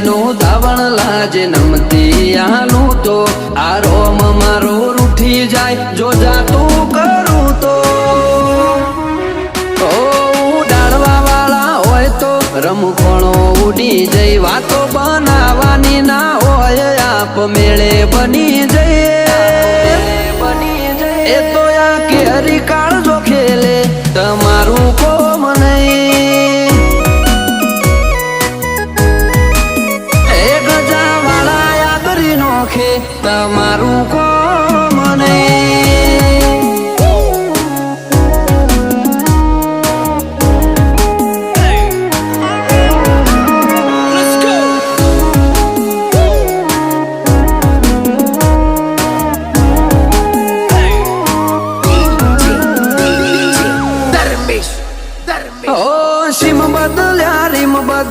નો ધાવણ લાજે નમતી આલું તો આ રોમ મારો રૂઠી જાય જો જાતું કરું તો ઉડાડવા વાળા હોય તો રમખોણો ઉડી જઈ વાતો બનાવવાની ના હોય આપ મેળે બની જઈએ એ તો આ કે હરિકા